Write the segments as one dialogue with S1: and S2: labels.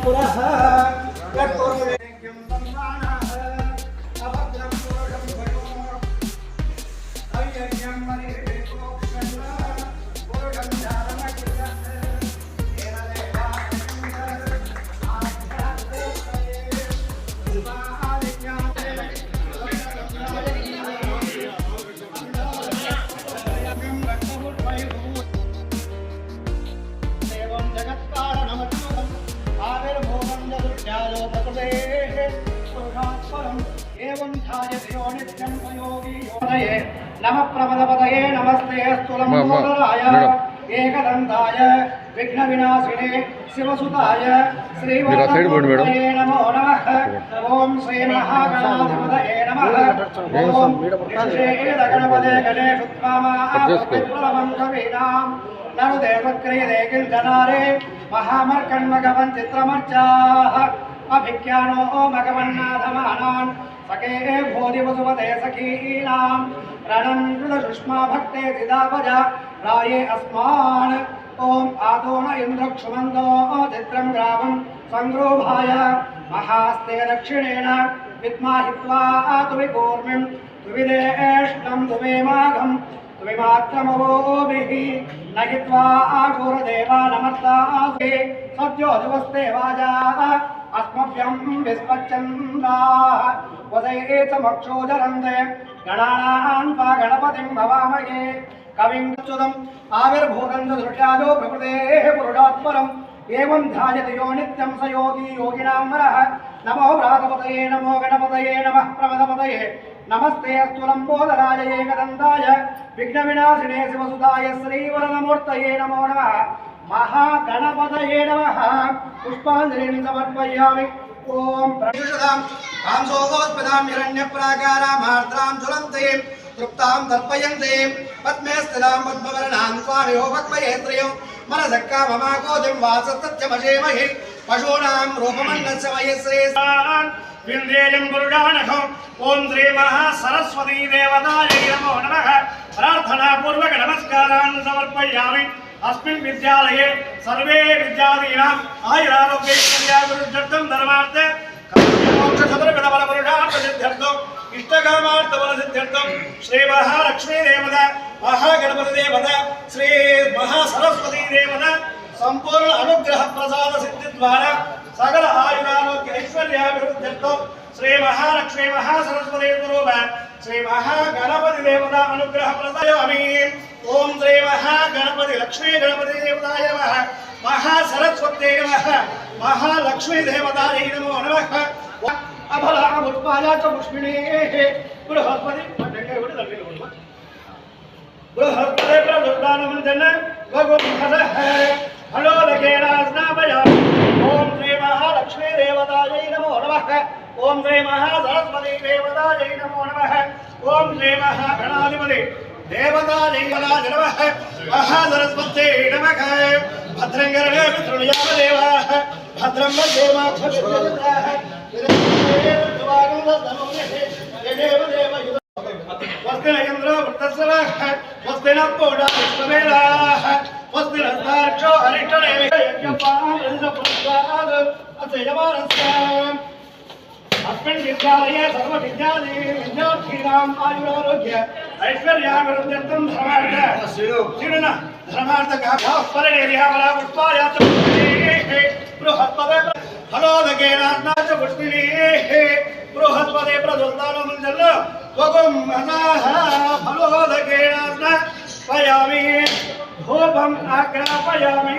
S1: पुरः नमः प्रमदपतये नमस्ते स्तुलंबोदराय एकदंताय विघ्नविनाशिने शिवसुताय श्रीवरदमूर्तये नमो नमः। ओम श्री महागणाधिपतये नमः। ओम श्रीगणपते गणेशोत्तमाप्रलवं कवीनां नरुदेवक्रियते किंचनारे महामर्कण्मघवन् चित्रमर्चाः अभिज्ञानो मघवन्नाथमानान् सखे भोधिवसुपते सखीनां रणन्कृतसुष्मा भक्ते चिदापजा राये अस्मान्। ओम आदोन इन्द्रक्षुमन्दो चित्रं ग्रामं संग्रोभाय महास्ते दक्षिणेन विद्माहित्वा तुविकूर्मिं तुविदेष्टं तुवेमाघं तुविमात्रमवोभिः नहित्वा आघोरदेवानमर्तासे सद्यो दिवस्ते वाजाः अस्मभ्यं विस्पच्छन्दाः वदैतमक्षोजरन्ते गणानान् वा गणपतिं भवामहे कविं च्युतम् आविर्भूतं च दृश्यादो प्रकृतेः पुरुषात्परम् एवं ध्यायति यो नित्यं स योगी योगिनां वरः। नमो व्रातपतये नमो गणपतये नमः प्रमदपतये नमस्ते अस्तु लंबोदराय एकदन्ताय विघ्नविनाशिने शिवसुताय श्रीवरदमूर्तये नमो नमः। महागणपतये नमः। पुष्पाञ्जलिं समर्पयामि। ओम प्रयुषदां कांसोगोस्पदां हिरण्यप्राकारामार्द्रां ज्वलन्तीं तृप्तां तर्पयन्तीं पद्मे स्थितां पद्मवर्णां स्वामियो भक्मयेत्रियो मनसक्काममाकोदिं वासस्तत्यमशेमहि पशूनां रूपमन्नस्य वयश्रेष्ठान् विन्देयं गुरुडानघं। ओम श्री महासरस्वती देवतायै नमो नमः। प्रार्थनापूर्वक नमस्कारान् समर्पयामि। अस्मिन् विद्यालये सर्वे विद्यार्थीनां आयुरारोग्यैश्वर्याभिवृद्ध्यर्थं धर्मार्थ मोक्षचतुर्विधफलपुरुषार्थसिद्ध्यर्थम् इष्टकामार्थफलसिद्ध्यर्थं श्री महालक्ष्मी देवता महागणपति देवता श्री महासरस्वती देवता संपूर्ण अनुग्रह प्रसाद सिद्धि द्वारा सकल आयुरारोग्य ऐश्वर्याभिवृद्ध्यर्थं श्री महालक्ष्मी महासरस्वती स्वरूप श्री महागणपति देवता अनुग्रह प्रदायामि। ओम श्री महागणपति लक्ष्मी गणपति देवताय नमः। महासरस्वत्यै नमः। महालक्ष्मी देवतायै नमो नमः। अफलामुत्पाया च पुष्पिणेः बृहस्पति प्रदुर्दानमञ्जन भगवन्हरः फलोदकेनास्नापयामि। ओम श्री महालक्ष्मी देवतायै नमो नमः। ओम श्री महासरस्वती देवतायै नमो नमः। ओम श्री महागणाधिपति देवतायै नमः। महासरस्वत्यै नमः। भद्रं कर्णे पितृण्याम देवाः भद्रं वदेमाक्षभिर्यजत्राः स्वस्ति न इन्द्रो वृत्तस्रवः स्वस्ति न पूर्णा विश्ववेदाः स्वस्ति नस्तार्क्षो अरिष्टनेमिः यज्ञपादपुरस्ताद् असेयमानस्य। अस्मिन् विद्यालये सर्वविद्यार्थीनाम् आयुरारोग्य ऐश्वर्याभिवृद्ध्यर्थं धर्मार्थ बृहस्पते फलोदकेनास्ना च पुष्पिणीः बृहस्पते प्रदुर्दानमञ्जन त्वगुं हसाः फलोदकेनास्ना पयामि धूपम् आग्रापयामि।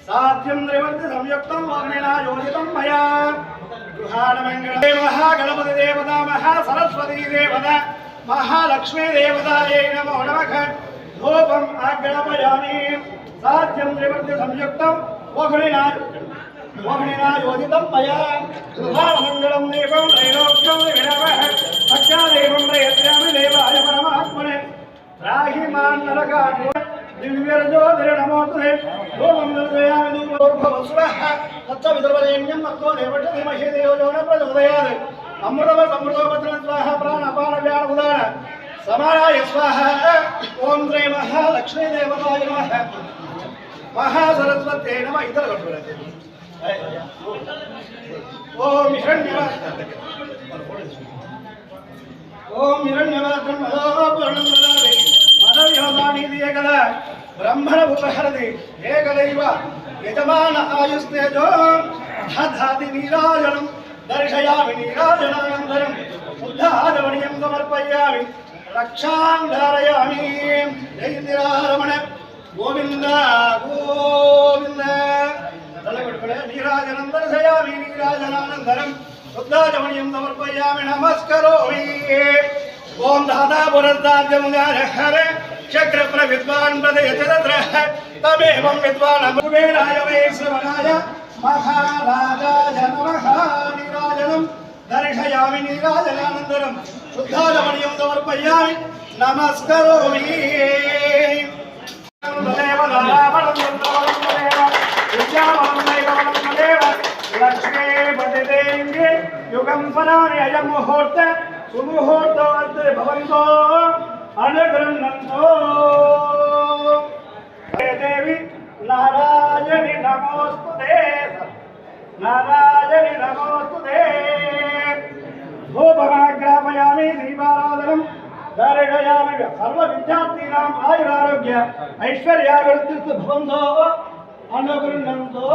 S1: साध्यं त्रिवर्ति संयुक्तं अग्निना योजितं मया गृहाणमङ्गले महागणपति देवता महासरस्वती देवता महालक्ष्मी देवतायै नमो नमः। धूपम् आग्रापयामि। साध्यं त्रिवर्ति संयुक्तं अग्निना योजितं मया गृहाणमङ्गलं देवं त्रैलोक्यं विरवः सत्यादेवं प्रयच्छामि देवाय परमात्मने राहि मां नरकात् दिव्यरजोधरे नमोस्तुते। ओम नमः भूर्भुवस्वः तत्सवितुर्वरेण्यं भर्गो देवस्य धीमहि धियो यो न प्रचोदयात्। अमृतव समृतोपत्रं स्वाहा प्राणपान व्यानमुदान समानाय स्वाहा। ओम श्री महालक्ष्मी देवताय नमः। महासरस्वत्यै नमः। इतर ఓం హిరణ్యవాసం మదోపూర్ణముదారి మదవ్యోమానీది ఏకద బ్రహ్మణ ఉపహరది ఏకదైవ యజమాన ఆయుస్తేజో దధాతి నీరాజనం దర్శయామి నీరాజనానందరం శుద్ధారమణీయం సమర్పయామి రక్షాం ధారయామి జయంతిరారమణ గోవింద గోవింద నీరాజనం దర్శయామి నీరాజనానందరం శుద్ధారమణీయం సమర్పయామి నమస్కరోమి ఓం దాదా పురస్తాద్యముగారే చక్ర ప్రవిద్వాన్ ప్రదయచరత్ర తమేవం విద్వాన్ అమృవేణాయ వైశ్రవణాయ మహారాజాయ నమః నీరాజనం దర్శయామి నీరాజనానందరం శుద్ధారమణీయం సమర్పయామి నమస్కరోమి లక్ష్మీపతిదేంగి యుగం ఫలాని అయం ముహూర్త సుముహూర్తో అద్రి భవంతో అనుగృహంతో దేవి నారాయణి నమోస్తుతే నారాయణి నమోస్తుతే భూపమాగ్రాపయామి దీపారాధనం దర్శయామి సర్వ విద్యార్థీనాం ఆయురారోగ్య ఐశ్వర్యాభివృద్ధిస్తు భవంతో అనుగృహంతో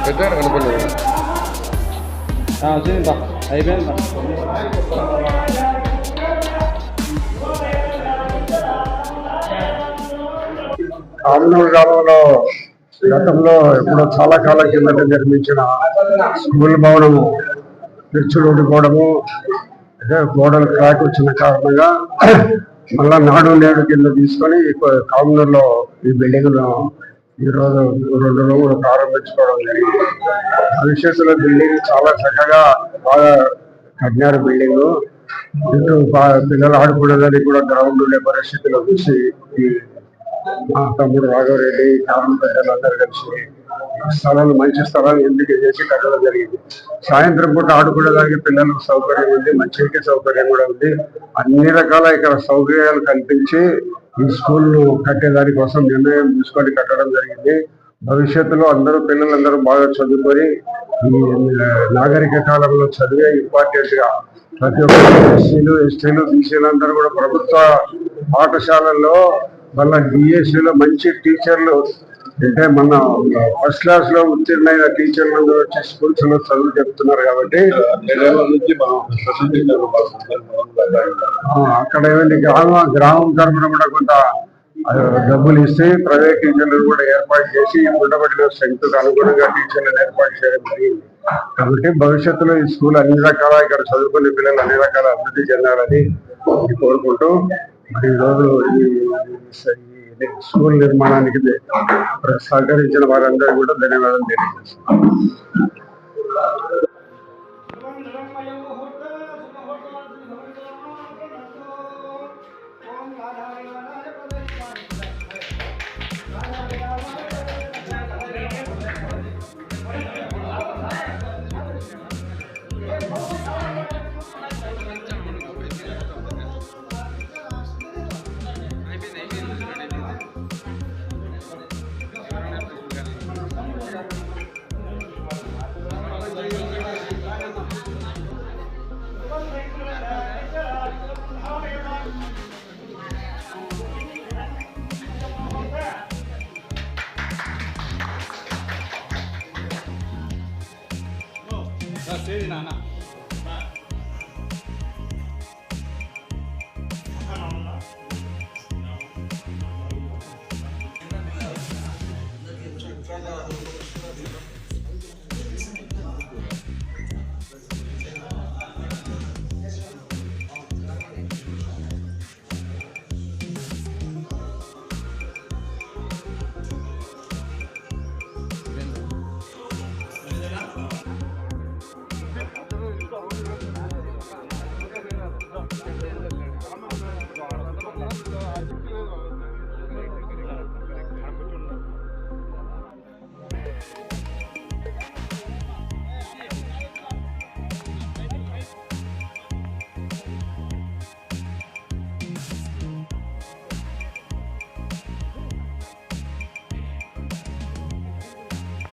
S2: పెట్టాను కనపడలేదు
S3: అయిపోయింది.
S2: ఆమనూరు గ్రామంలో గతంలో ఎప్పుడో చాలా కాలం కిందట నిర్మించిన స్కూల్ భవనము పిచ్చులు ఊడిపోవడము, గోడలు క్రాక్ వచ్చిన కారణంగా మళ్ళా నాడు నేడు కింద తీసుకొని కామనూరులో ఈ బిల్డింగ్ ఈరోజు 2 రోజులు ప్రారంభించుకోవడం జరిగింది. భవిష్యత్తులో బిల్డింగ్ చాలా చక్కగా బాగా కట్టినారు. బిల్డింగ్ పిల్లలు ఆడుకునేదానికి కూడా గ్రౌండ్ ఉండే పరిస్థితిలో చూసి మా తమ్ముడు రాఘవరెడ్డి కారణం పెద్దలందరూ కలిసి స్థలాలు మంచి స్థలాలు ఎంపిక చేసి కట్టడం జరిగింది. సాయంత్రం పూట ఆడుకునేదానికి పిల్లలకు సౌకర్యం ఉంది, మంచికి సౌకర్యం కూడా ఉంది. అన్ని రకాల ఇక్కడ సౌకర్యాలు కల్పించి ఈ స్కూల్ కట్టేదాని కోసం నిర్ణయం తీసుకొని కట్టడం జరిగింది. భవిష్యత్తులో పిల్లలందరూ బాగా చదువుకొని ఈ నాగరిక కాలంలో చదివే ఇంపార్టెంట్ గా ప్రతి ఒక్క ఎస్సీలు ఎస్టీలు బీసీలు అందరూ కూడా ప్రభుత్వ పాఠశాలల్లో మళ్ళీ డిఎస్సీలో మంచి టీచర్లు అంటే మన ఫస్ట్ క్లాస్ లో ఉత్తీర్ణమైన టీచర్లు వచ్చి స్కూల్స్ లో చదువు చెప్తున్నారు. కాబట్టి అక్కడ ఏమైంది గ్రామం తరఫున కూడా కొంత డబ్బులు ఇస్తే ప్రైవేట్ టీచర్లు కూడా ఏర్పాటు చేసి ఉండబడిన స్ట్రెంగ్త్ అనుగుణంగా టీచర్లను ఏర్పాటు చేయడం జరిగింది. కాబట్టి భవిష్యత్తులో ఈ స్కూల్ అన్ని రకాల ఇక్కడ చదువుకునే పిల్లలు అన్ని రకాల అభివృద్ధి చెందాలని కోరుకుంటూ మరి ఈరోజు ఈ స్కూల్ నిర్మాణానికి సహకరించిన వారందరూ కూడా ధన్యవాదాలు తెలియజేస్తున్నాం.
S3: సరే నాన్న